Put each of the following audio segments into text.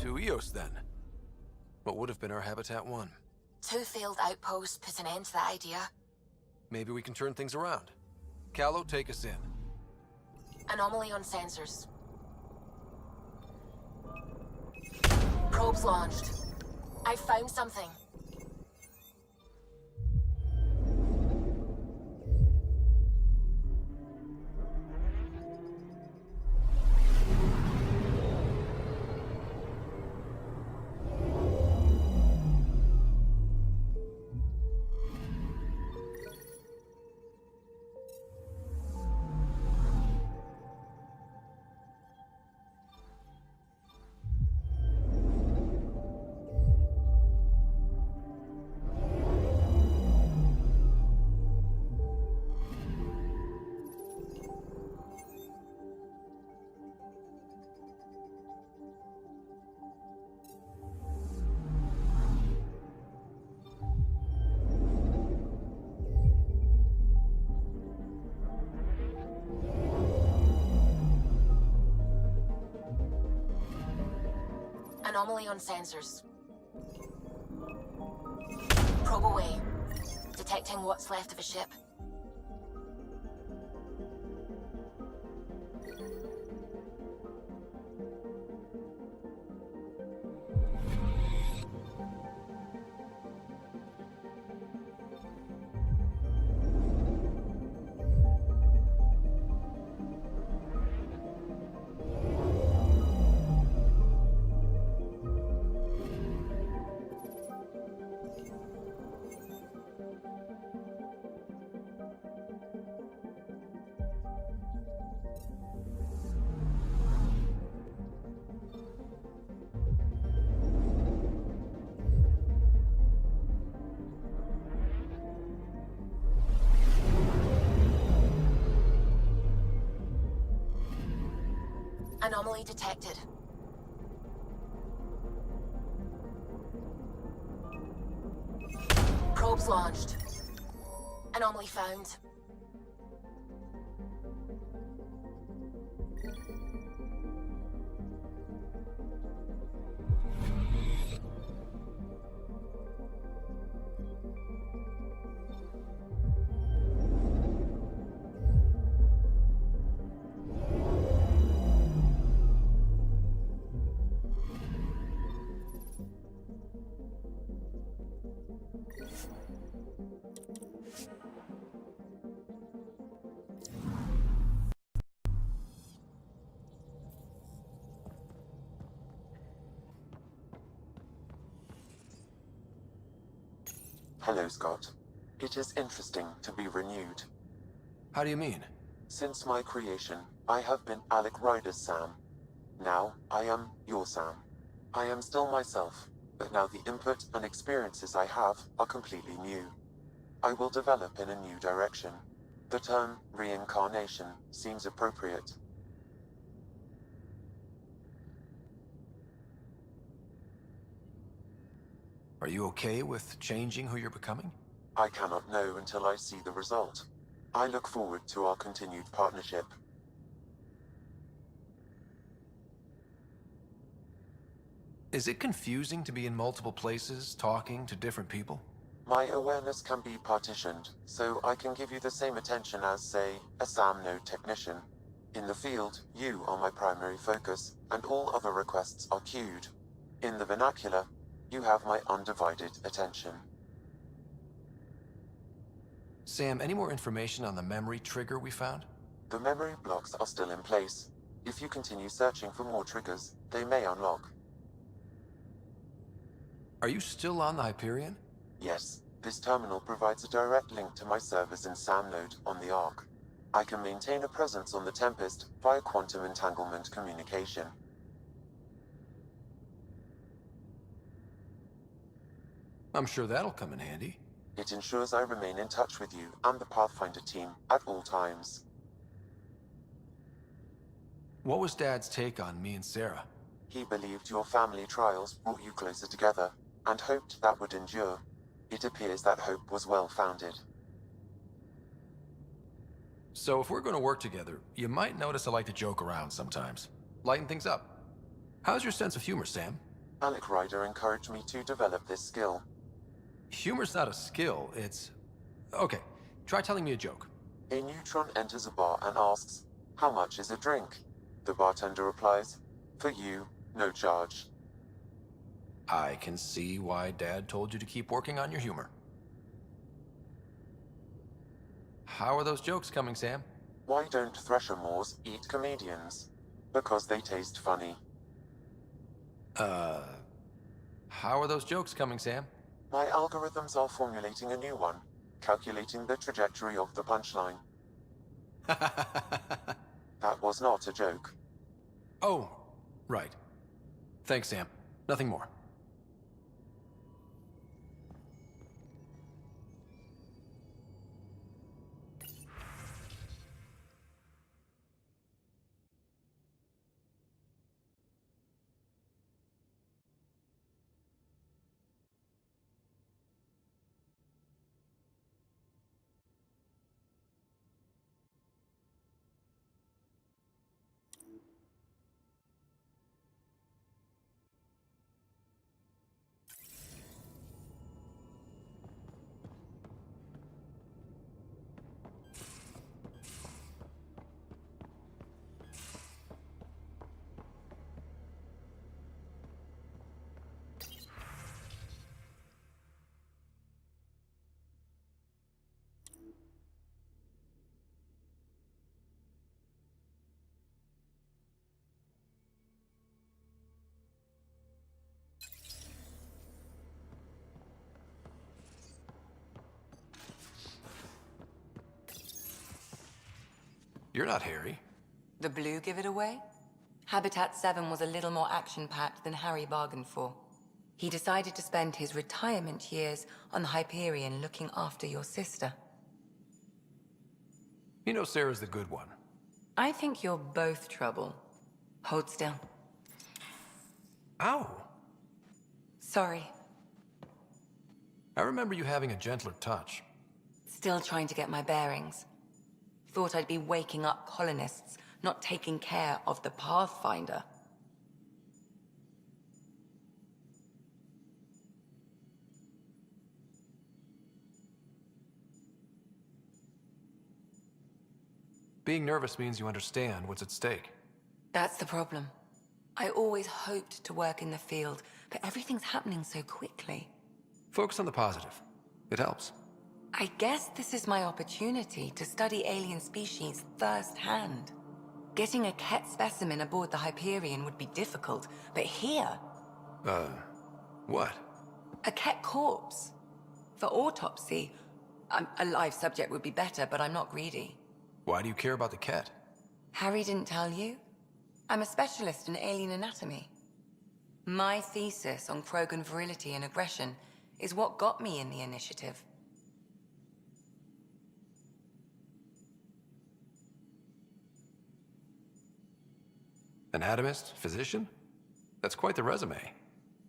To Eos, then. What would have been our Habitat 1? 2 failed outposts put an end to that idea. Maybe we can turn things around. Callow, take us in. Anomaly on sensors. Probes launched. I found something. Anomaly on sensors. Probe away. Detecting what's left of a ship. Anomaly detected. Probes launched. Anomaly found. Hello, Scott. It is interesting to be renewed. How do you mean? Since my creation, I have been Alec Ryder's Sam. Now, I am your Sam. I am still myself, but now the input and experiences I have are completely new. I will develop in a new direction. The term reincarnation seems appropriate. Are you okay with changing who you're becoming? I cannot know until I see the result. I look forward to our continued partnership. Is it confusing to be in multiple places, talking to different people? My awareness can be partitioned, so I can give you the same attention as, say, a SAM node technician. In the field, you are my primary focus, and all other requests are queued. In the vernacular, you have my undivided attention. Sam, any more information on the memory trigger we found? The memory blocks are still in place. If you continue searching for more triggers, they may unlock. Are you still on the Hyperion? Yes, this terminal provides a direct link to my servers in SAM node on the Ark. I can maintain a presence on the Tempest via quantum entanglement communication. I'm sure that'll come in handy. It ensures I remain in touch with you and the Pathfinder team at all times. What was Dad's take on me and Sarah? He believed your family trials brought you closer together, and hoped that would endure. It appears that hope was well-founded. So if we're going to work together, you might notice I like to joke around sometimes. Lighten things up. How's your sense of humor, Sam? Alec Ryder encouraged me to develop this skill. Humor's not a skill, it's... Okay, try telling me a joke. A neutron enters a bar and asks, "How much is a drink?" The bartender replies, "For you, no charge." I can see why Dad told you to keep working on your humor. How are those jokes coming, Sam? Why don't Thresher Moors eat comedians? Because they taste funny. How are those jokes coming, Sam? My algorithms are formulating a new one, calculating the trajectory of the punchline. That was not a joke. Oh, right. Thanks, Sam. Nothing more. You're not Harry. The blue give it away? Habitat 7 was a little more action-packed than Harry bargained for. He decided to spend his retirement years on the Hyperion looking after your sister. You know Sarah's the good one. I think you're both trouble. Hold still. Ow! Sorry. I remember you having a gentler touch. Still trying to get my bearings. Thought I'd be waking up colonists, not taking care of the Pathfinder. Being nervous means you understand what's at stake. That's the problem. I always hoped to work in the field, but everything's happening so quickly. Focus on the positive. It helps. I guess this is my opportunity to study alien species firsthand. Getting a Ket specimen aboard the Hyperion would be difficult, but here... What? A Ket corpse. For autopsy, a live subject would be better, but I'm not greedy. Why do you care about the cat? Harry didn't tell you? I'm a specialist in alien anatomy. My thesis on Krogan virility and aggression is what got me in the initiative. Anatomist? Physician? That's quite the resume.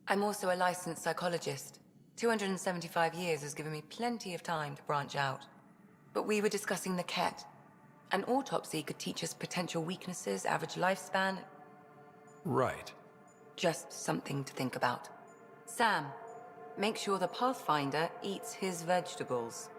I'm also a licensed psychologist. 275 years has given me plenty of time to branch out. But we were discussing the Ket. An autopsy could teach us potential weaknesses, average lifespan. Right. Just something to think about. Sam, make sure the Pathfinder eats his vegetables.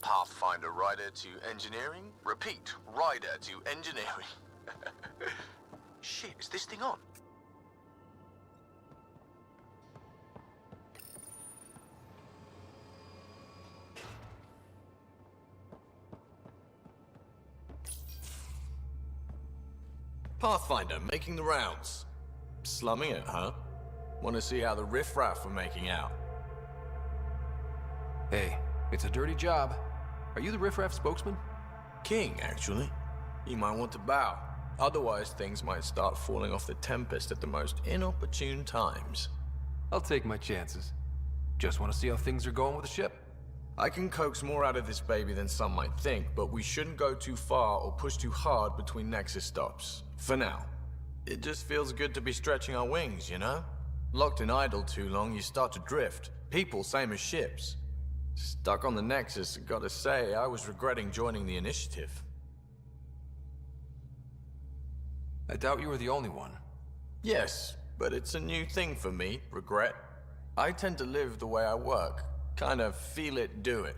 Pathfinder rider to engineering. Repeat, rider to engineering. Shit, is this thing on? Pathfinder making the rounds. Slumming it, huh? Want to see how the riffraff are making out? Hey, it's a dirty job. Are you the riffraff spokesman? King, actually. You might want to bow. Otherwise, things might start falling off the Tempest at the most inopportune times. I'll take my chances. Just want to see how things are going with the ship. I can coax more out of this baby than some might think, but we shouldn't go too far or push too hard between Nexus stops. For now. It just feels good to be stretching our wings, you know? Locked in idle too long, you start to drift. People, same as ships. Stuck on the Nexus, gotta say, I was regretting joining the Initiative. I doubt you were the only one. Yes, but it's a new thing for me, regret. I tend to live the way I work. Kind of feel it, do it.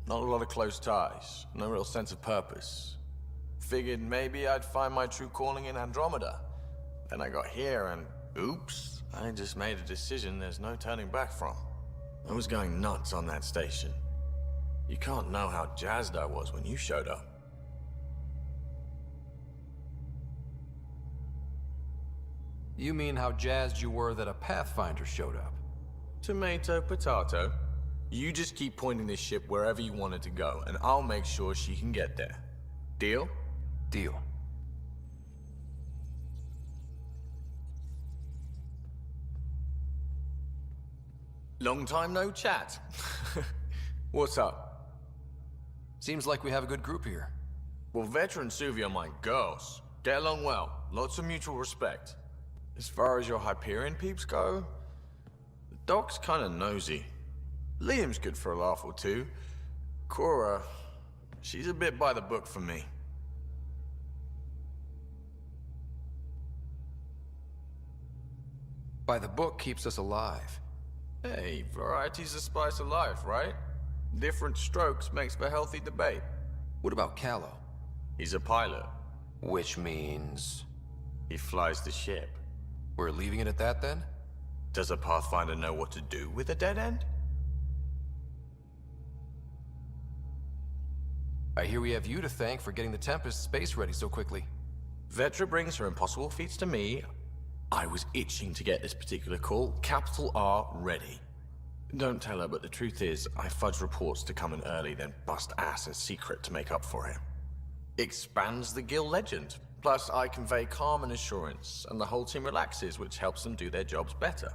Not a lot of close ties, no real sense of purpose. Figured maybe I'd find my true calling in Andromeda. Then I got here and, oops, I just made a decision there's no turning back from. I was going nuts on that station. You can't know how jazzed I was when you showed up. You mean how jazzed you were that a Pathfinder showed up? Tomato, potato. You just keep pointing this ship wherever you want it to go, and I'll make sure she can get there. Deal? Deal. Long time no chat. What's up? Seems like we have a good group here. Well, Vetra and Suvi are my girls. Get along well. Lots of mutual respect. As far as your Hyperion peeps go, the Doc's kinda nosy. Liam's good for a laugh or two. Cora, she's a bit by the book for me. By the book keeps us alive. Hey, variety's the spice of life, right? Different strokes makes for healthy debate. What about Callow? He's a pilot. Which means... He flies the ship. we're leaving it at that then? Does a Pathfinder know what to do with a dead end? I hear we have you to thank for getting the Tempest space ready so quickly. Vetra brings her impossible feats to me. I was itching to get this particular call, capital R, ready. Don't tell her, but the truth is, I fudge reports to come in early, then bust ass in secret to make up for it. Expands the guild legend. Plus, I convey calm and assurance, and the whole team relaxes, which helps them do their jobs better.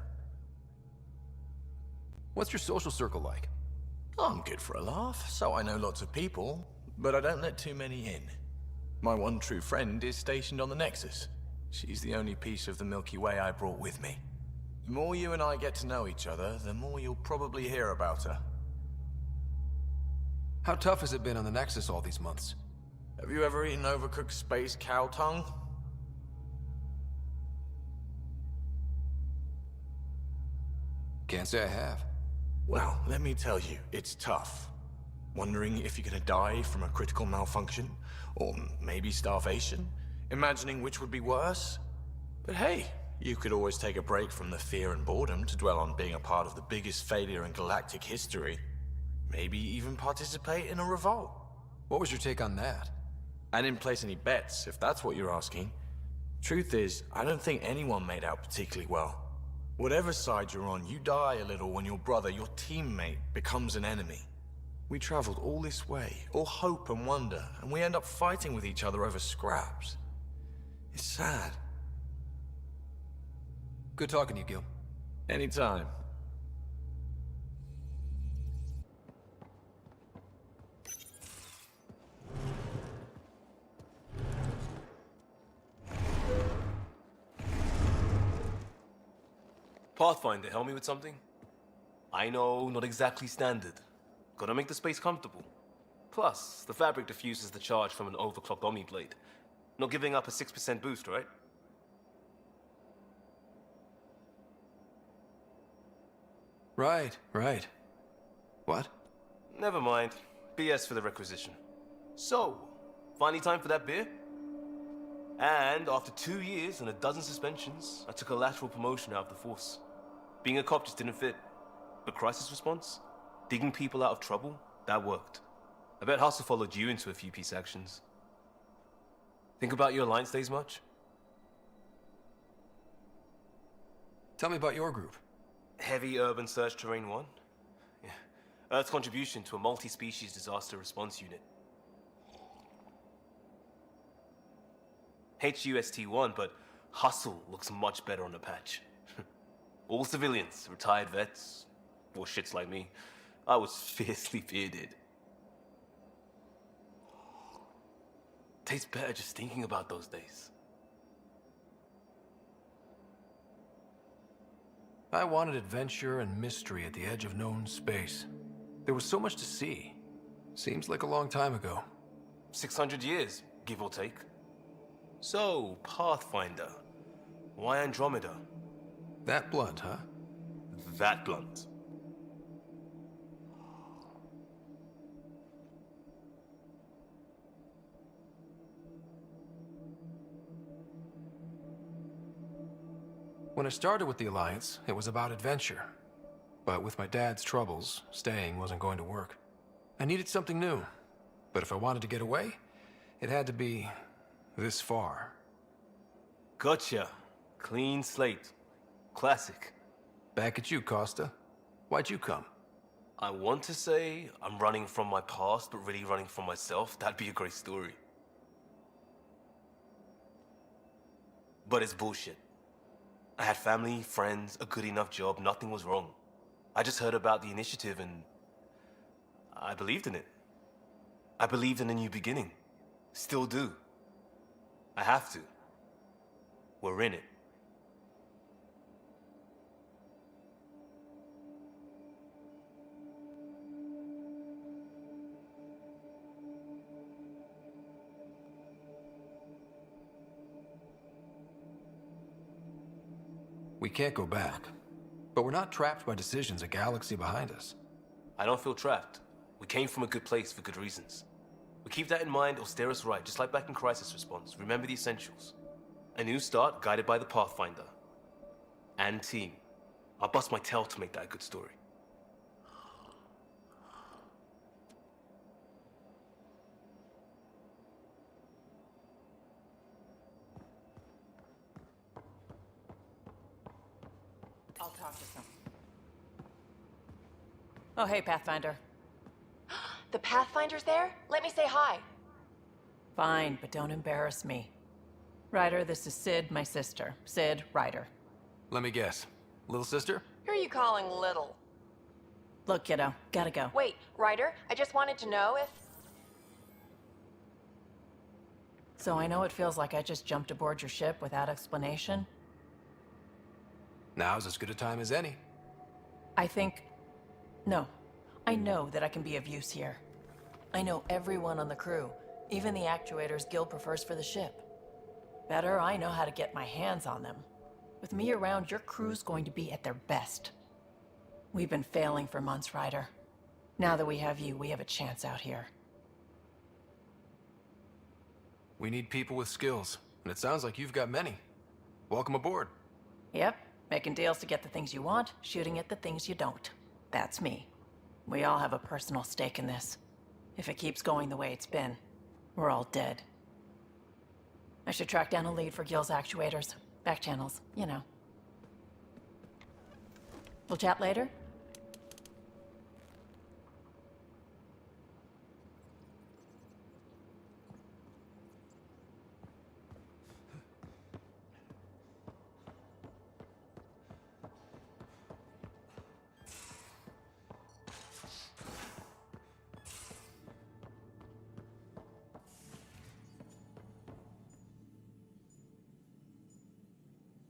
What's your social circle like? I'm good for a laugh, so I know lots of people, but I don't let too many in. My one true friend is stationed on the Nexus. She's the only piece of the Milky Way I brought with me. The more you and I get to know each other, the more you'll probably hear about her. How tough has it been on the Nexus all these months? Have you ever eaten overcooked space cow tongue? Can't say I have. Well, let me tell you, it's tough. Wondering if you're gonna die from a critical malfunction, or maybe starvation, imagining which would be worse. But hey, you could always take a break from the fear and boredom to dwell on being a part of the biggest failure in galactic history. Maybe even participate in a revolt. What was your take on that? I didn't place any bets, if that's what you're asking. Truth is, I don't think anyone made out particularly well. Whatever side you're on, you die a little when your brother, your teammate, becomes an enemy. We traveled all this way, all hope and wonder, and we end up fighting with each other over scraps. It's sad. Good talking to you, Gil. Anytime. Pathfinder, help me with something? I know, not exactly standard. Gotta make the space comfortable. Plus, the fabric diffuses the charge from an overclocked Omni blade. Not giving up a 6% boost, right? Right. What? Never mind. BS for the requisition. So, finally time for that beer? And after 2 years and a dozen suspensions, I took a lateral promotion out of the force. Being a cop just didn't fit. But crisis response? Digging people out of trouble? That worked. I bet Hustle followed you into a few peace actions. Think about your Alliance days much? Tell me about your group. Heavy urban search terrain 1? Yeah. Earth's contribution to a multi-species disaster response unit. HUST-1, but hustle looks much better on the patch. All civilians, retired vets, or shits like me. I was fiercely bearded. Tastes better just thinking about those days. I wanted adventure and mystery at the edge of known space. There was so much to see. Seems like a long time ago. 600 years, give or take. So, Pathfinder. Why Andromeda? That blunt, huh? That blunt. When I started with the Alliance, it was about adventure. But with my dad's troubles, staying wasn't going to work. I needed something new. But if I wanted to get away, it had to be this far. Gotcha. Clean slate. Classic. Back at you, Costa. Why'd you come? I want to say I'm running from my past, but really running from myself. That'd be a great story. But it's bullshit. I had family, friends, a good enough job, nothing was wrong. I just heard about the initiative and I believed in it. I believed in a new beginning. Still do. I have to. We're in it. We can't go back. But we're not trapped by decisions a galaxy behind us. I don't feel trapped. We came from a good place for good reasons. We keep that in mind, it'll steer us right, just like back in Crisis Response. Remember the essentials. A new start guided by the Pathfinder. And team. I'll bust my tail to make that a good story. I'll talk to some. Oh, hey, Pathfinder. The Pathfinder's there? Let me say hi. Fine, but don't embarrass me. Ryder, this is Sid, my sister. Sid, Ryder. Let me guess. Little sister? Who are you calling little? Look, kiddo, gotta go. Wait, Ryder, I just wanted to know if... So I know it feels like I just jumped aboard your ship without explanation. Now's as good a time as any. I think... No. I know that I can be of use here. I know everyone on the crew, even the actuators Gil prefers for the ship. Better, I know how to get my hands on them. With me around, your crew's going to be at their best. We've been failing for months, Ryder. Now that we have you, we have a chance out here. We need people with skills, and it sounds like you've got many. Welcome aboard. Yep, making deals to get the things you want, shooting at the things you don't. That's me. We all have a personal stake in this. If it keeps going the way it's been, we're all dead. I should track down a lead for Gil's actuators. Back channels, you know. We'll chat later?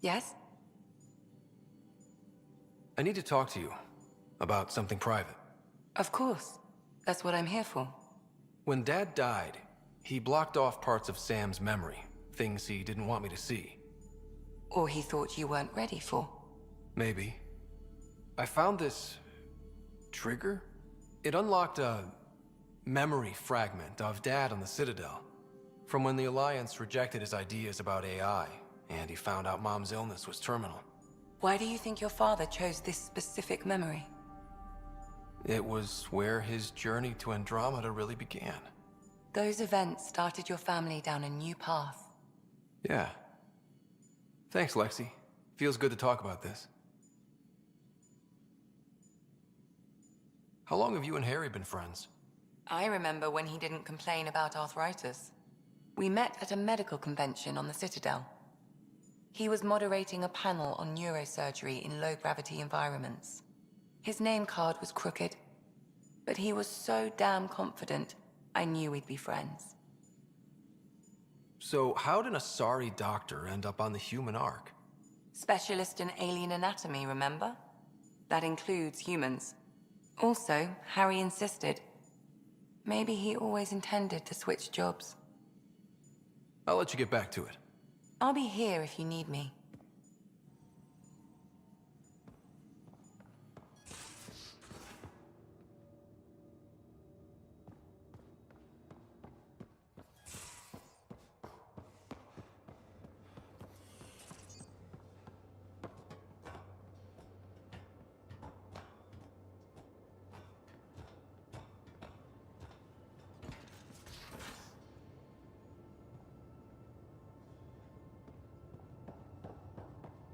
Yes? I need to talk to you about something private. Of course. That's what I'm here for. When Dad died, he blocked off parts of Sam's memory, things he didn't want me to see. Or he thought you weren't ready for. Maybe. I found this trigger. It unlocked a memory fragment of Dad on the Citadel, from when the Alliance rejected his ideas about AI, and he found out Mom's illness was terminal. Why do you think your father chose this specific memory? It was where his journey to Andromeda really began. Those events started your family down a new path. Yeah. Thanks, Lexi. Feels good to talk about this. How long have you and Harry been friends? I remember when he didn't complain about arthritis. We met at a medical convention on the Citadel. He was moderating a panel on neurosurgery in low-gravity environments. His name card was crooked, but he was so damn confident, I knew we'd be friends. So how'd an Asari doctor end up on the human Ark? Specialist in alien anatomy, remember? That includes humans. Also, Harry insisted. Maybe he always intended to switch jobs. I'll let you get back to it. I'll be here if you need me.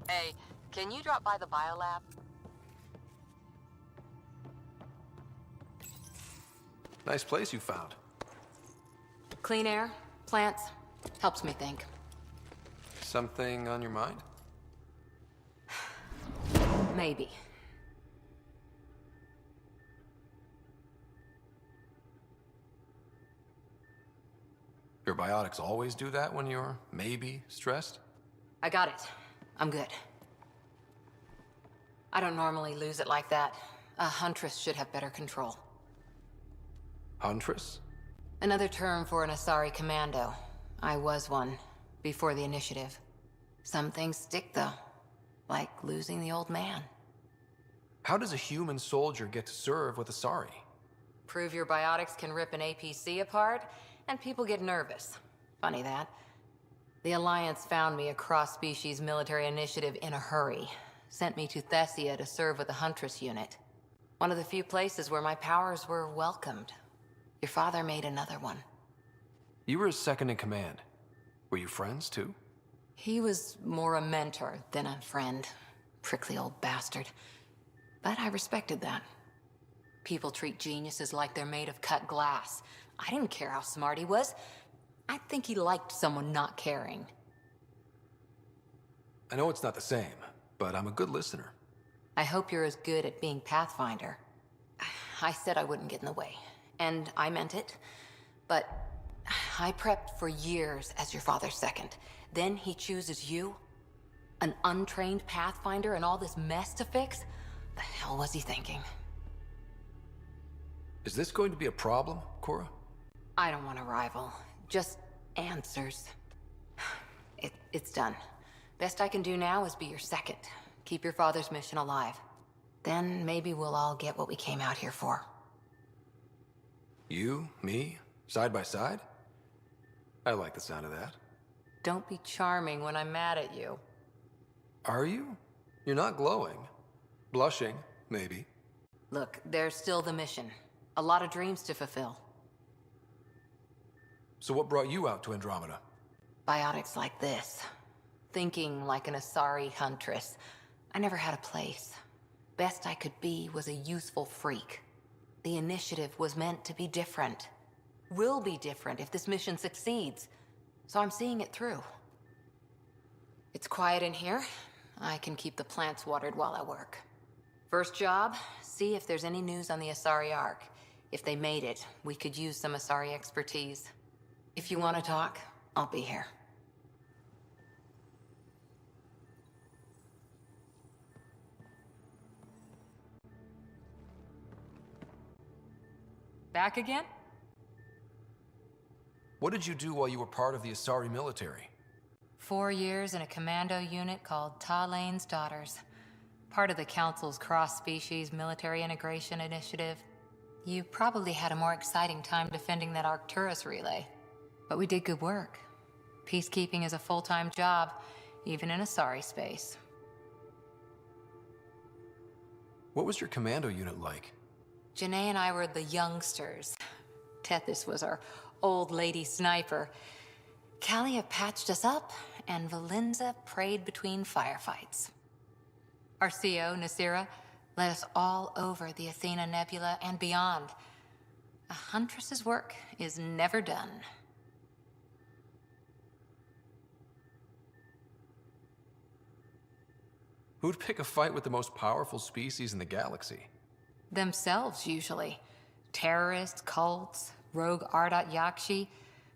Hey, can you drop by the biolab? Nice place you found. Clean air, plants, helps me think. Something on your mind? Maybe. Your biotics always do that when you're maybe stressed? I got it. I'm good. I don't normally lose it like that. A huntress should have better control. Huntress? Another term for an Asari commando. I was one, before the initiative. Some things stick, though. Like losing the old man. How does a human soldier get to serve with Asari? Prove your biotics can rip an APC apart, and people get nervous. Funny that. The Alliance found me a cross-species military initiative in a hurry. Sent me to Thessia to serve with the Huntress unit. One of the few places where my powers were welcomed. Your father made another one. You were his second in command. Were you friends, too? He was more a mentor than a friend. Prickly old bastard. But I respected that. People treat geniuses like they're made of cut glass. I didn't care how smart he was. I think he liked someone not caring. I know it's not the same, but I'm a good listener. I hope you're as good at being Pathfinder. I said I wouldn't get in the way, and I meant it. But I prepped for years as your father's second. Then he chooses you? An untrained Pathfinder and all this mess to fix? The hell was he thinking? Is this going to be a problem, Cora? I don't want a rival. Just answers. It's done. Best I can do now is be your second. Keep your father's mission alive. Then maybe we'll all get what we came out here for. You, me, side by side? I like the sound of that. Don't be charming when I'm mad at you. Are you? You're not glowing. Blushing, maybe. Look, there's still the mission. A lot of dreams to fulfill. So what brought you out to Andromeda? Biotics like this. Thinking like an Asari huntress. I never had a place. Best I could be was a useful freak. The initiative was meant to be different. Will be different if this mission succeeds. So I'm seeing it through. It's quiet in here. I can keep the plants watered while I work. First job, see if there's any news on the Asari Ark. If they made it, we could use some Asari expertise. If you want to talk, I'll be here. Back again? What did you do while you were part of the Asari military? 4 years in a commando unit called Talane's Daughters. Part of the Council's cross-species military integration initiative. You probably had a more exciting time defending that Arcturus relay. But we did good work. Peacekeeping is a full-time job, even in Asari space. What was your commando unit like? Janae and I were the youngsters. Tethys was our old lady sniper. Kalia patched us up, and Valenza prayed between firefights. Our CO, Nasira, led us all over the Athena Nebula and beyond. A huntress's work is never done. Who'd pick a fight with the most powerful species in the galaxy? Themselves, usually. Terrorists, cults, rogue Ardat Yakshi,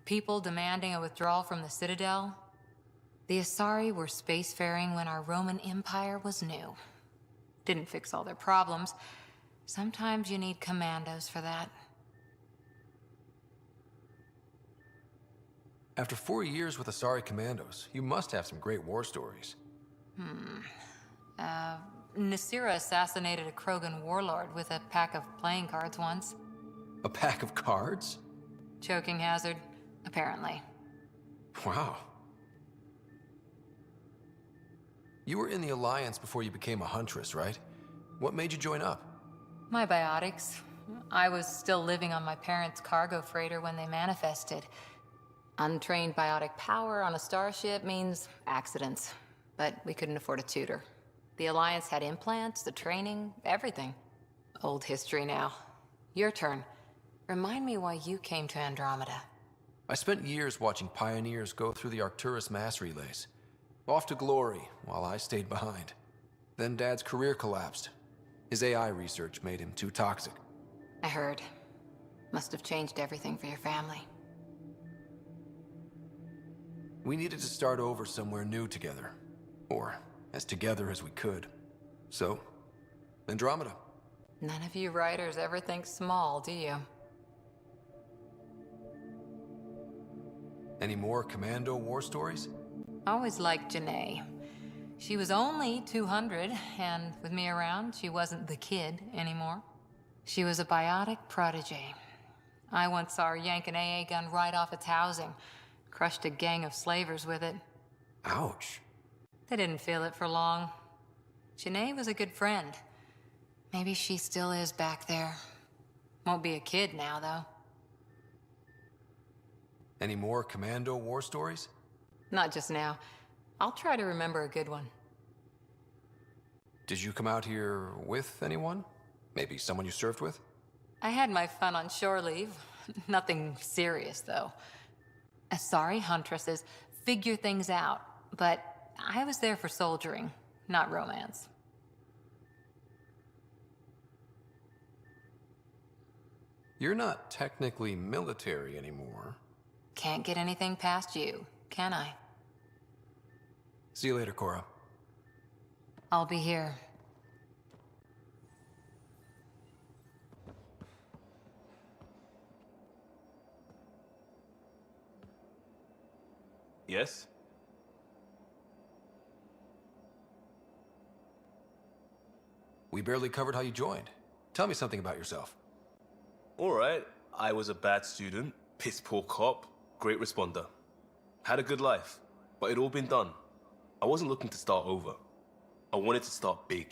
people demanding a withdrawal from the Citadel. The Asari were spacefaring when our Roman Empire was new. Didn't fix all their problems. Sometimes you need commandos for that. After 4 years with Asari commandos, you must have some great war stories. Nasira assassinated a Krogan warlord with a pack of playing cards once. A pack of cards? Choking hazard, apparently. Wow. You were in the Alliance before you became a Huntress, right? What made you join up? My biotics. I was still living on my parents' cargo freighter when they manifested. Untrained biotic power on a starship means accidents, but we couldn't afford a tutor. The Alliance had implants, the training, everything. Old history now. Your turn. Remind me why you came to Andromeda. I spent years watching pioneers go through the Arcturus mass relays. Off to glory, while I stayed behind. Then Dad's career collapsed. His AI research made him too toxic. I heard. Must have changed everything for your family. We needed to start over somewhere new together. Or as together as we could. So, Andromeda. None of you writers ever think small, do you? Any more commando war stories? Always liked Janae. She was only 200, and with me around, she wasn't the kid anymore. She was a biotic protege. I once saw her yank an AA gun right off its housing, crushed a gang of slavers with it. Ouch. They didn't feel it for long. Janae was a good friend. Maybe she still is back there. Won't be a kid now, though. Any more commando war stories? Not just now. I'll try to remember a good one. Did you come out here with anyone? Maybe someone you served with? I had my fun on shore leave. Nothing serious, though. Asari huntresses figure things out, but I was there for soldiering, not romance. You're not technically military anymore. Can't get anything past you, can I? See you later, Cora. I'll be here. Yes? We barely covered how you joined. Tell me something about yourself. Alright, I was a bad student, piss poor cop, great responder. Had a good life, but it'd all been done. I wasn't looking to start over. I wanted to start big.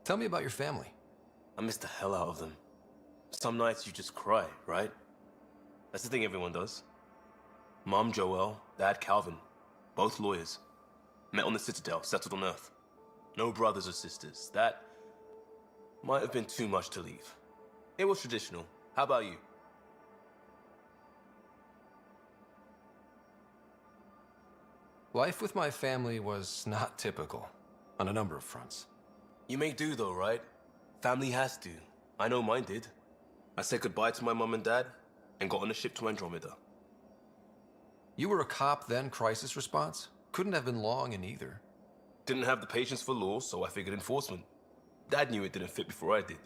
Tell me about your family. I miss the hell out of them. Some nights you just cry, right? That's the thing everyone does. Mom Joelle, Dad Calvin, both lawyers. Met on the Citadel, settled on Earth. No brothers or sisters. That might have been too much to leave. It was traditional. How about you? Life with my family was not typical, on a number of fronts. You may do though, right? Family has to. I know mine did. I said goodbye to my mom and dad, and got on a ship to Andromeda. You were a cop then, crisis response? Couldn't have been long in either. Didn't have the patience for law, so I figured enforcement. Dad knew it didn't fit before I did.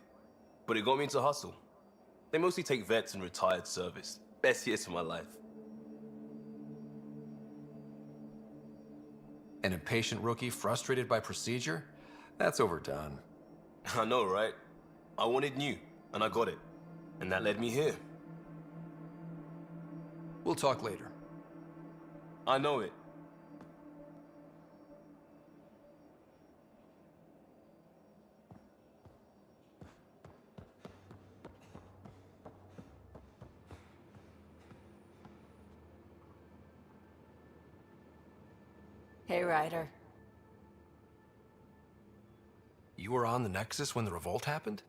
But it got me into hustle. They mostly take vets and retired service. Best years of my life. An impatient rookie frustrated by procedure? That's overdone. I know, right? I wanted new, and I got it. And that led me here. We'll talk later. I know it. Hey, Ryder. You were on the Nexus when the revolt happened?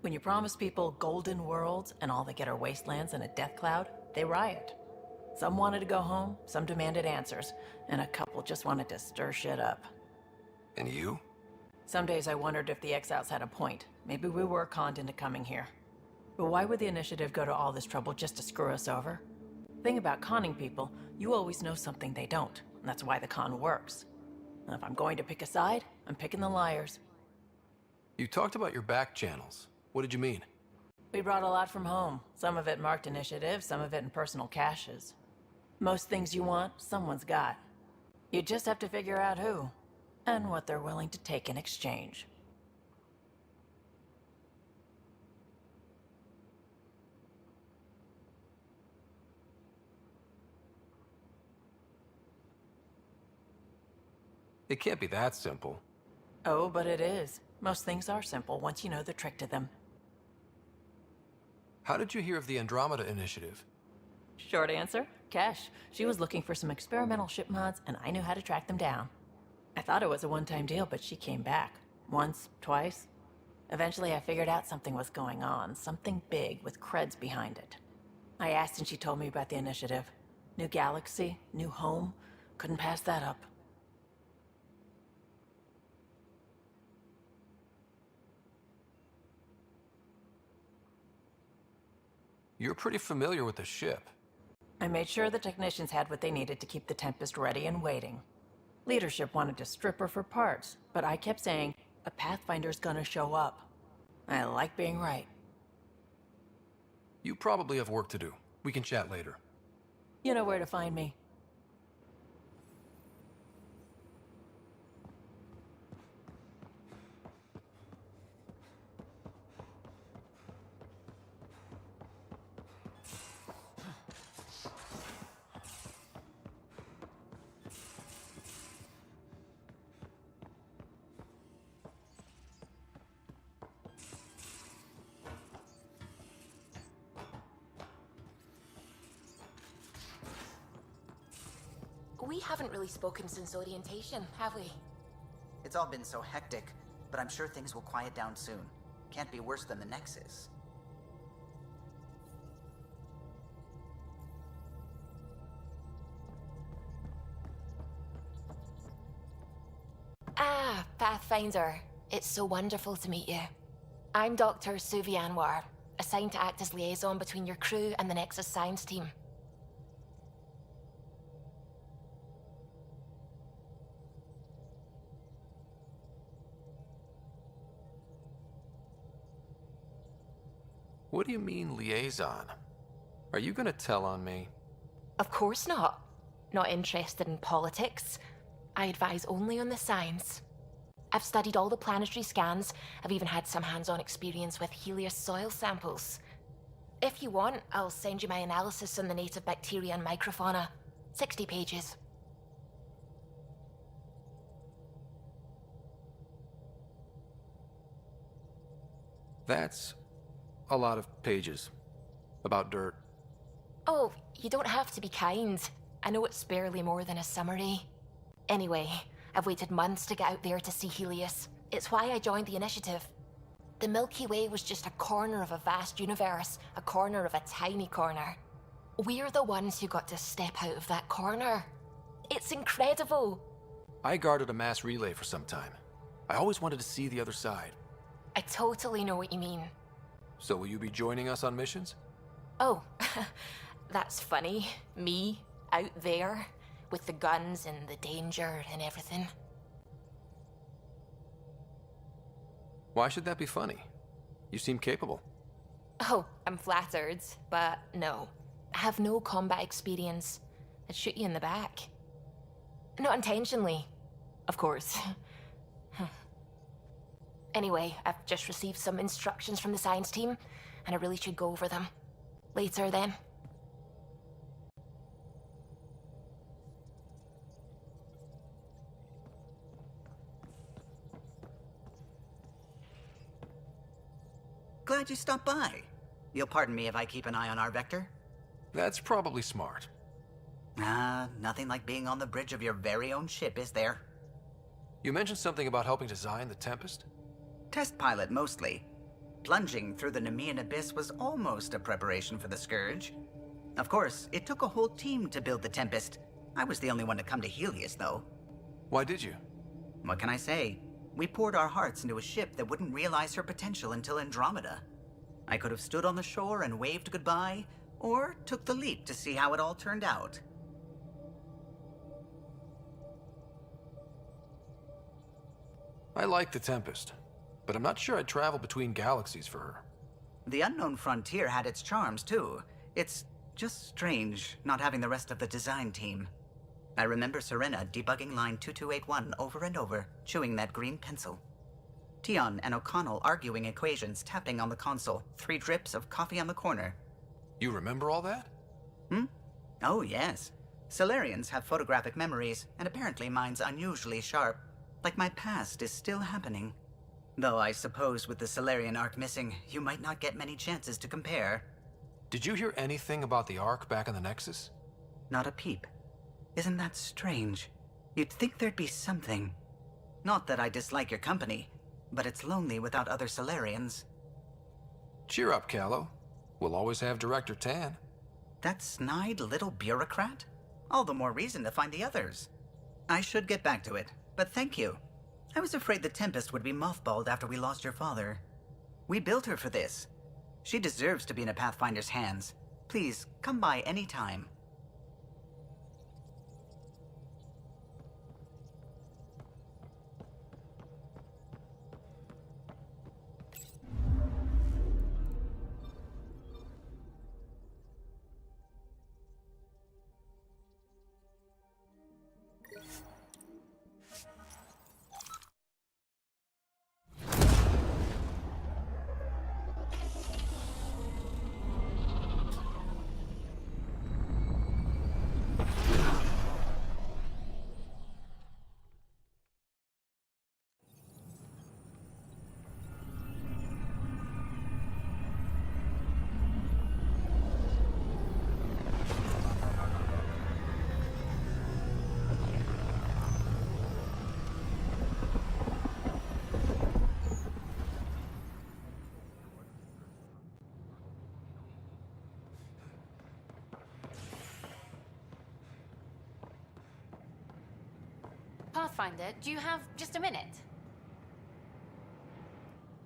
When you promise people golden worlds and all they get are wastelands and a death cloud, they riot. Some wanted to go home, some demanded answers, and a couple just wanted to stir shit up. And you? Some days I wondered if the exiles had a point. Maybe we were conned into coming here. But why would the Initiative go to all this trouble just to screw us over? Thing about conning people, you always know something they don't, and that's why the con works. And if I'm going to pick a side, I'm picking the liars. You talked about your back channels. What did you mean? We brought a lot from home. Some of it marked initiative, some of it in personal caches. Most things you want, someone's got. You just have to figure out who, and what they're willing to take in exchange. It can't be that simple. Oh, but it is. Most things are simple once you know the trick to them. How did you hear of the Andromeda initiative? Short answer, Cash. She was looking for some experimental ship mods, and I knew how to track them down. I thought it was a one-time deal, but she came back. Once, twice. Eventually I figured out something was going on, something big with creds behind it. I asked and she told me about the initiative. New galaxy, new home. Couldn't pass that up. You're pretty familiar with the ship. I made sure the technicians had what they needed to keep the Tempest ready and waiting. Leadership wanted to strip her for parts, but I kept saying, a Pathfinder's gonna show up. I like being right. You probably have work to do. We can chat later. You know where to find me. We haven't really spoken since orientation, have we? It's all been so hectic, but I'm sure things will quiet down soon. Can't be worse than the Nexus. Ah, Pathfinder. It's so wonderful to meet you. I'm Dr. Suvi Anwar, assigned to act as liaison between your crew and the Nexus science team. What do you mean, liaison? Are you gonna tell on me? Of course not. Not interested in politics. I advise only on the science. I've studied all the planetary scans. I've even had some hands-on experience with Helios soil samples. If you want, I'll send you my analysis on the native bacteria and microfauna. 60 pages. That's a lot of pages. About dirt. Oh, you don't have to be kind. I know it's barely more than a summary. Anyway, I've waited months to get out there to see Helios. It's why I joined the initiative. The Milky Way was just a corner of a vast universe, a corner of a tiny corner. We're the ones who got to step out of that corner. It's incredible. I guarded a mass relay for some time. I always wanted to see the other side. I totally know what you mean. So will you be joining us on missions? Oh, that's funny. Me, out there, with the guns and the danger and everything. Why should that be funny? You seem capable. Oh, I'm flattered, but no. I have no combat experience. I'd shoot you in the back. Not intentionally, of course. Anyway, I've just received some instructions from the science team, and I really should go over them. Later, then. Glad you stopped by. You'll pardon me if I keep an eye on our vector? That's probably smart. Nothing like being on the bridge of your very own ship, is there? You mentioned something about helping design the Tempest? Test pilot, mostly. Plunging through the Nemean abyss was almost a preparation for the Scourge. Of course, it took a whole team to build the Tempest. I was the only one to come to Helios, though. Why did you? What can I say? We poured our hearts into a ship that wouldn't realize her potential until Andromeda. I could have stood on the shore and waved goodbye, or took the leap to see how it all turned out. I like the Tempest, but I'm not sure I'd travel between galaxies for her. The unknown frontier had its charms, too. It's just strange not having the rest of the design team. I remember Serena debugging line 2281 over and over, chewing that green pencil. Tion and O'Connell arguing equations, tapping on the console, 3 drips of coffee on the corner. You remember all that? Oh, yes. Solarians have photographic memories, and apparently mine's unusually sharp. Like my past is still happening. Though I suppose with the Solarian arc missing, you might not get many chances to compare. Did you hear anything about the Ark back in the Nexus? Not a peep. Isn't that strange? You'd think there'd be something. Not that I dislike your company, but it's lonely without other Solarians. Cheer up, Callow. We'll always have Director Tan. That snide little bureaucrat? All the more reason to find the others. I should get back to it, but thank you. I was afraid the Tempest would be mothballed after we lost your father. We built her for this. She deserves to be in a Pathfinder's hands. Please, come by any time. Pathfinder, do you have just a minute?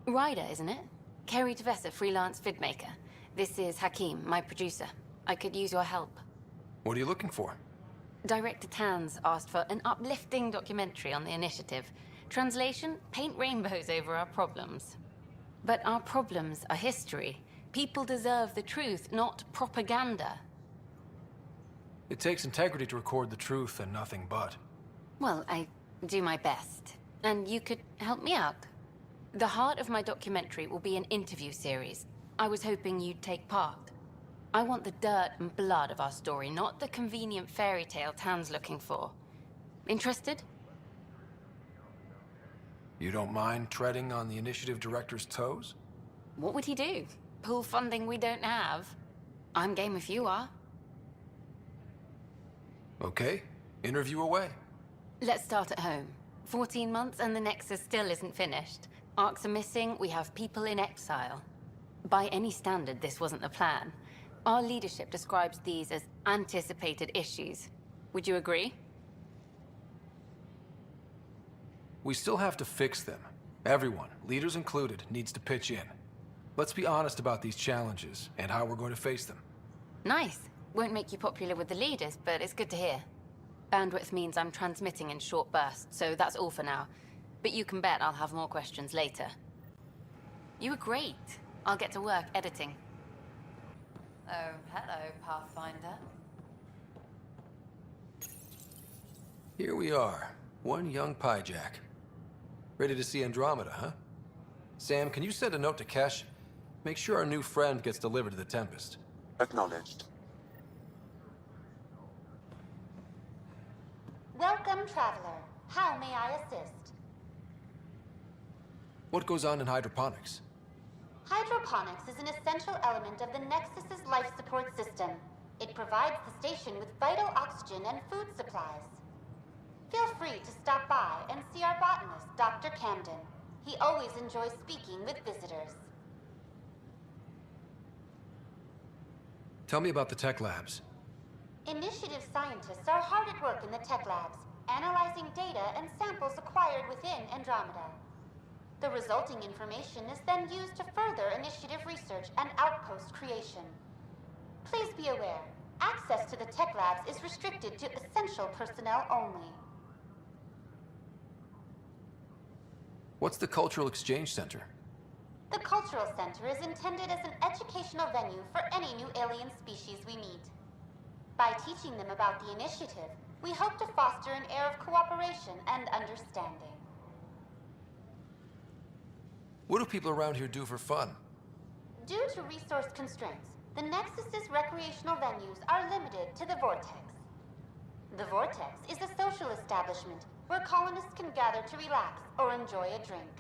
Ryder, isn't it? Kerry Tavessa, freelance vidmaker. This is Hakim, my producer. I could use your help. What are you looking for? Director Tan's asked for an uplifting documentary on the initiative. Translation, paint rainbows over our problems. But our problems are history. People deserve the truth, not propaganda. It takes integrity to record the truth and nothing but. Well, I do my best. And you could help me out. The heart of my documentary will be an interview series. I was hoping you'd take part. I want the dirt and blood of our story, not the convenient fairy tale Tan's looking for. Interested? You don't mind treading on the initiative director's toes? What would he do? Pull funding we don't have? I'm game if you are. Okay, interview away. Let's start at home. 14 months and the Nexus still isn't finished. Arcs are missing, we have people in exile. By any standard, this wasn't the plan. Our leadership describes these as anticipated issues. Would you agree? We still have to fix them. Everyone, leaders included, needs to pitch in. Let's be honest about these challenges and how we're going to face them. Nice. Won't make you popular with the leaders, but it's good to hear. Bandwidth means I'm transmitting in short bursts, so that's all for now. But you can bet I'll have more questions later. You were great. I'll get to work editing. Oh, hello, Pathfinder. Here we are, one young Pyjack. Ready to see Andromeda, huh? Sam, can you send a note to Kesh? Make sure our new friend gets delivered to the Tempest. Acknowledged. Welcome, traveler. How may I assist? What goes on in hydroponics? Hydroponics is an essential element of the Nexus's life support system. It provides the station with vital oxygen and food supplies. Feel free to stop by and see our botanist, Dr. Camden. He always enjoys speaking with visitors. Tell me about the tech labs. Initiative scientists are hard at work in the tech labs, analyzing data and samples acquired within Andromeda. The resulting information is then used to further initiative research and outpost creation. Please be aware, access to the tech labs is restricted to essential personnel only. What's the Cultural Exchange Center? The Cultural Center is intended as an educational venue for any new alien species we meet. By teaching them about the initiative, we hope to foster an air of cooperation and understanding. What do people around here do for fun? Due to resource constraints, the Nexus's recreational venues are limited to the Vortex. The Vortex is a social establishment where colonists can gather to relax or enjoy a drink.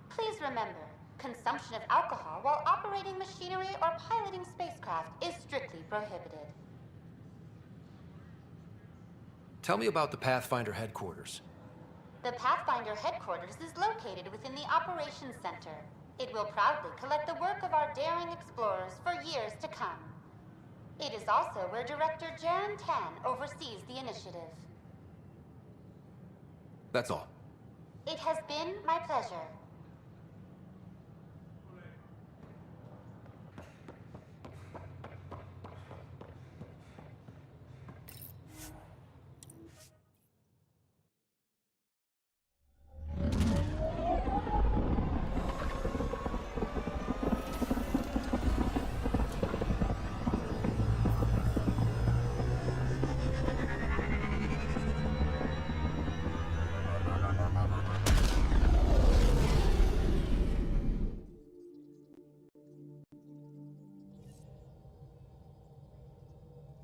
Please remember, consumption of alcohol while operating machinery or piloting spacecraft is strictly prohibited. Tell me about the Pathfinder headquarters. The Pathfinder headquarters is located within the Operations Center. It will proudly collect the work of our daring explorers for years to come. It is also where Director Jaren Tan oversees the initiative. That's all. It has been my pleasure.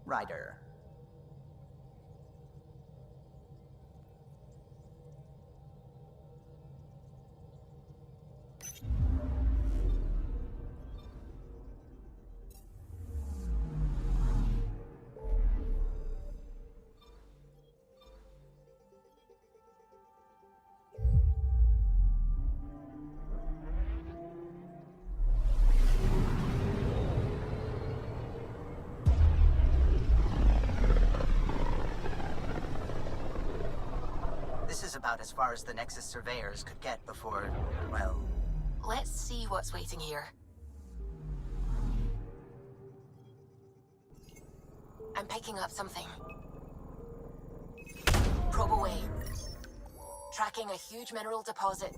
Ryder. This is about as far as the Nexus surveyors could get before, well... Let's see what's waiting here. I'm picking up something. Probe away. Tracking a huge mineral deposit.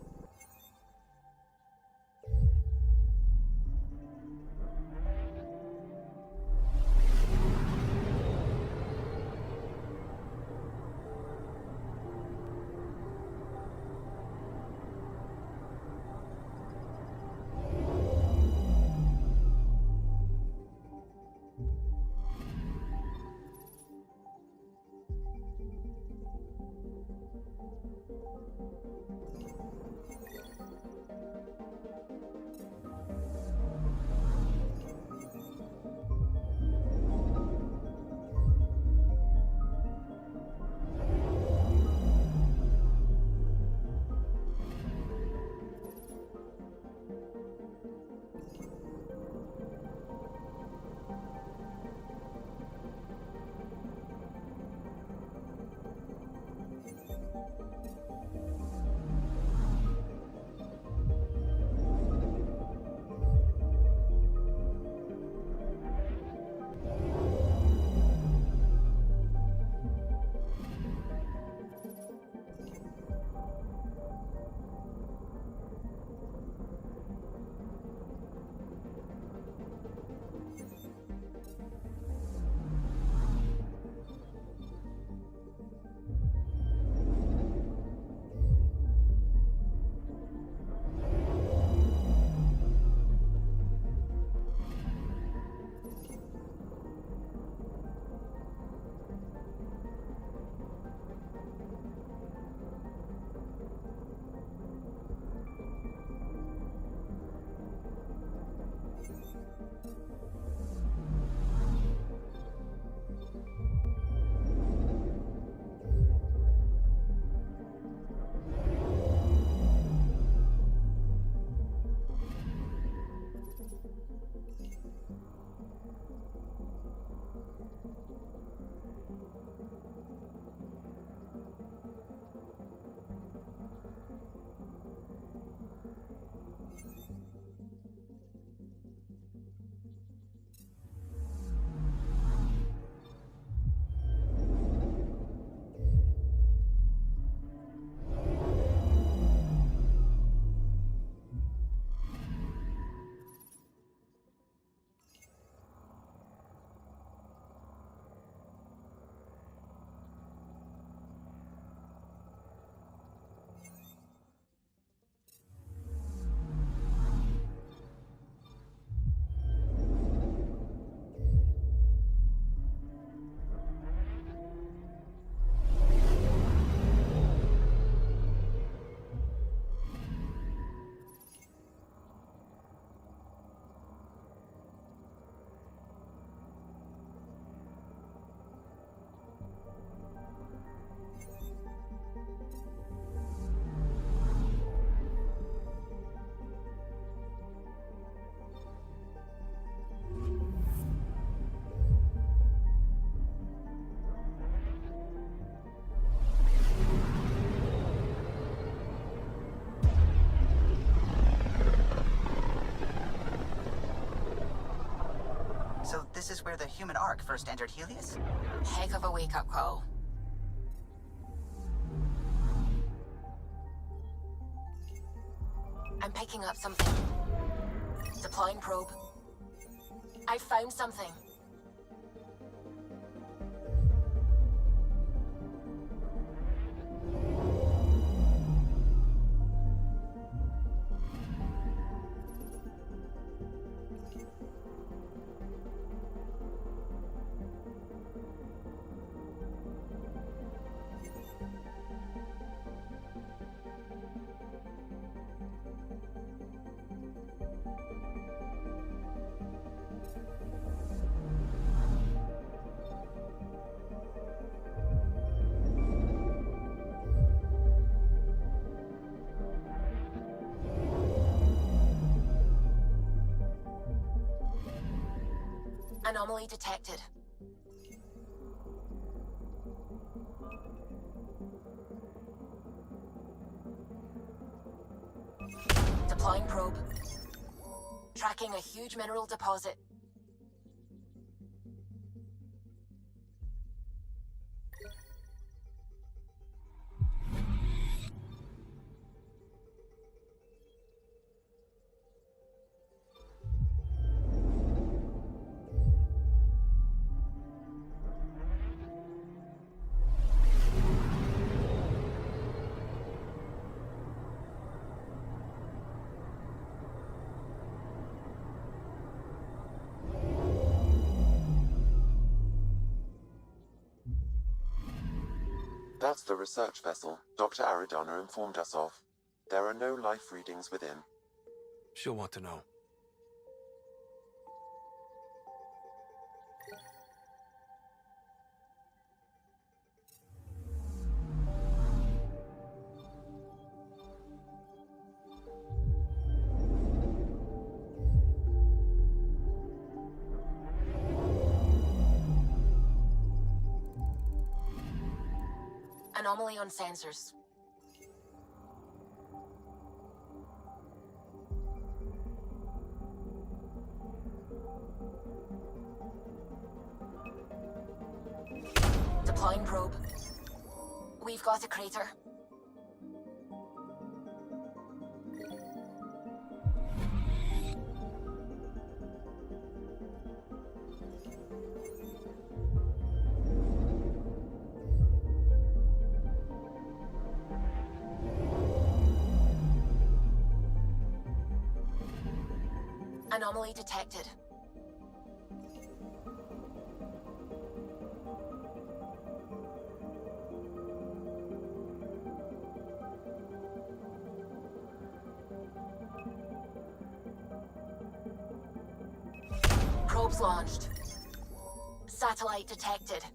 this is where the human Ark first entered Helios? Heck of a wake-up call. I'm picking up something. Deploying probe. I found something. Anomaly detected. Deploying probe. Tracking a huge mineral deposit. That's the research vessel Dr. Aridana informed us of. There are no life readings within. She'll want to know. Anomaly on sensors. Deploying probe. We've got a crater. Anomaly detected. Probes launched. Satellite detected.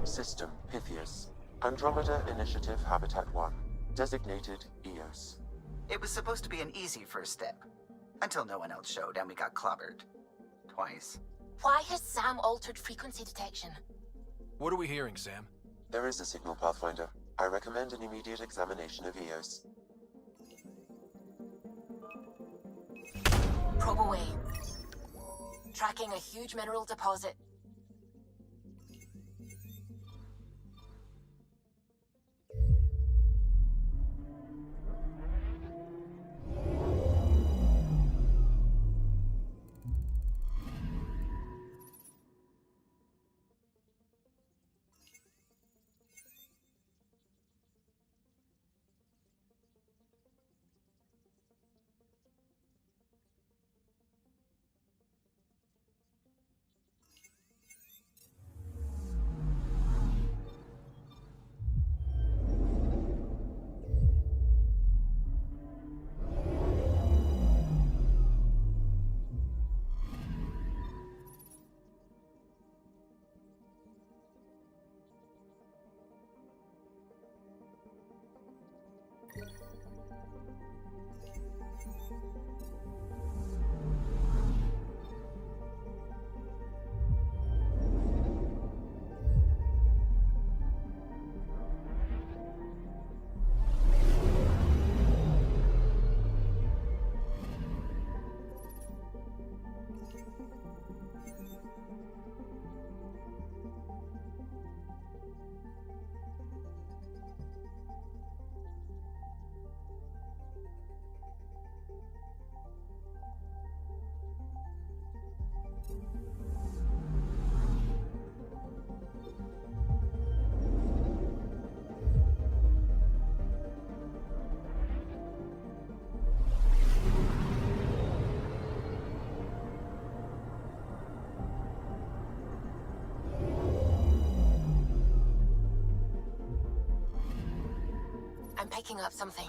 System Pythias. Andromeda Initiative Habitat 1. Designated EOS. It was supposed to be an easy first step. Until no one else showed and we got clobbered. Twice. Why has Sam altered frequency detection? What are we hearing, Sam? There is a signal, Pathfinder. I recommend an immediate examination of EOS. Probe away. Tracking a huge mineral deposit. I'm picking up something.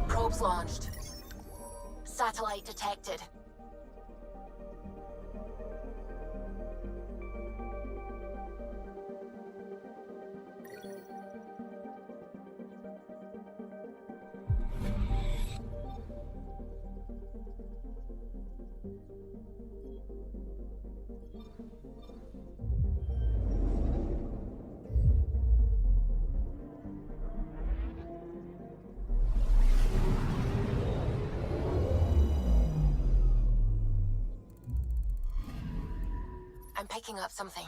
Probes launched. Satellite detected. I'm picking up something.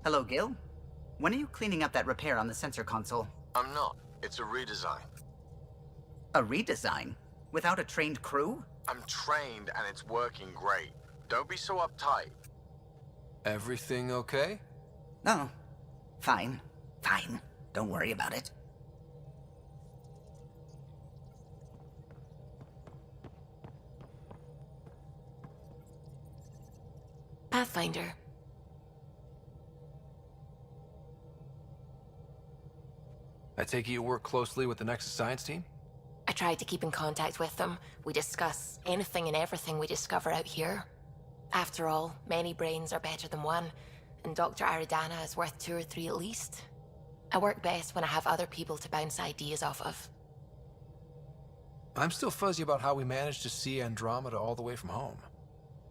Hello, Gil. When are you cleaning up that repair on the sensor console? I'm not. It's a redesign. A redesign? Without a trained crew? I'm trained and it's working great. Don't be so uptight. Everything okay? No. Fine. Fine. Don't worry about it. Pathfinder. I take it you work closely with the Nexus Science team? I tried to keep in contact with them. We discuss anything and everything we discover out here. After all, many brains are better than one, and Dr. Aridana is worth 2 or 3 at least. I work best when I have other people to bounce ideas off of. I'm still fuzzy about how we managed to see Andromeda all the way from home.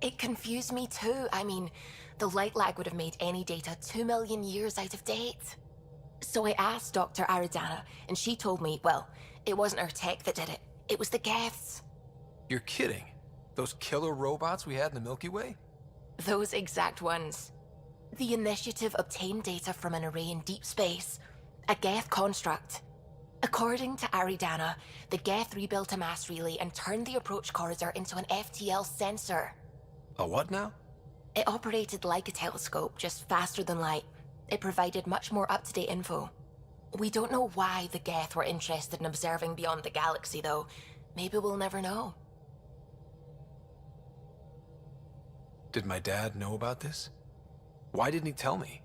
It confused me too. I mean, the light lag would have made any data 2 million years out of date. So I asked Dr. Aridana, and she told me, well, it wasn't her tech that did it. It was the Geths. You're kidding? Those killer robots we had in the Milky Way? Those exact ones. The Initiative obtained data from an array in deep space, a Geth construct. According to Aridana, the Geth rebuilt a mass relay and turned the approach corridor into an FTL sensor. A what now? It operated like a telescope, just faster than light. It provided much more up-to-date info. We don't know why the Geth were interested in observing beyond the galaxy, though. Maybe we'll never know. Did my dad know about this? Why didn't he tell me?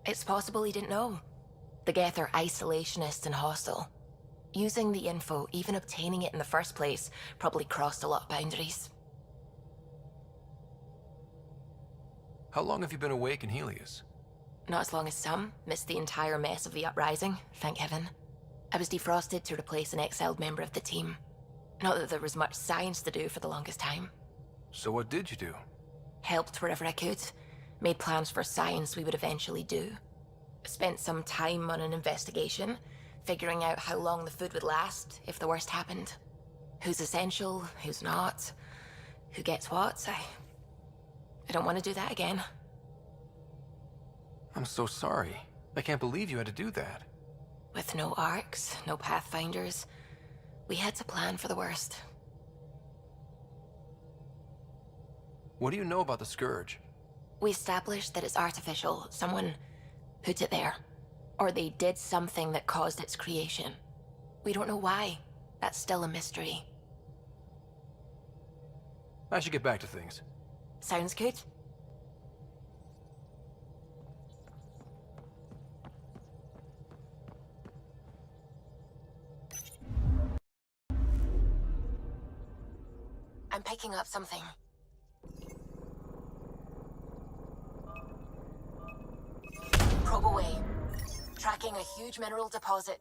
It's possible he didn't know. The Geth are isolationist and hostile. Using the info, even obtaining it in the first place, probably crossed a lot of boundaries. How long have you been awake in Helios? Not as long as some. Missed the entire mess of the uprising, thank heaven. I was defrosted to replace an exiled member of the team. Not that there was much science to do for the longest time. So what did you do? Helped wherever I could. Made plans for science we would eventually do. Spent some time on an investigation, figuring out how long the food would last if the worst happened. Who's essential, who's not, who gets what. I don't want to do that again. I'm so sorry. I can't believe you had to do that. With no arcs, no pathfinders, we had to plan for the worst. What do you know about the Scourge? We established that it's artificial. Someone put it there. Or they did something that caused its creation. We don't know why. That's still a mystery. I should get back to things. Sounds good? I'm picking up something. Probe away. Tracking a huge mineral deposit.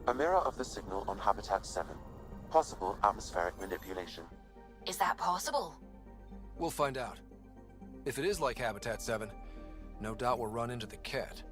A mirror of the signal on Habitat 7. Possible atmospheric manipulation. Is that possible? We'll find out. If it is like Habitat 7, no doubt we'll run into the Ket.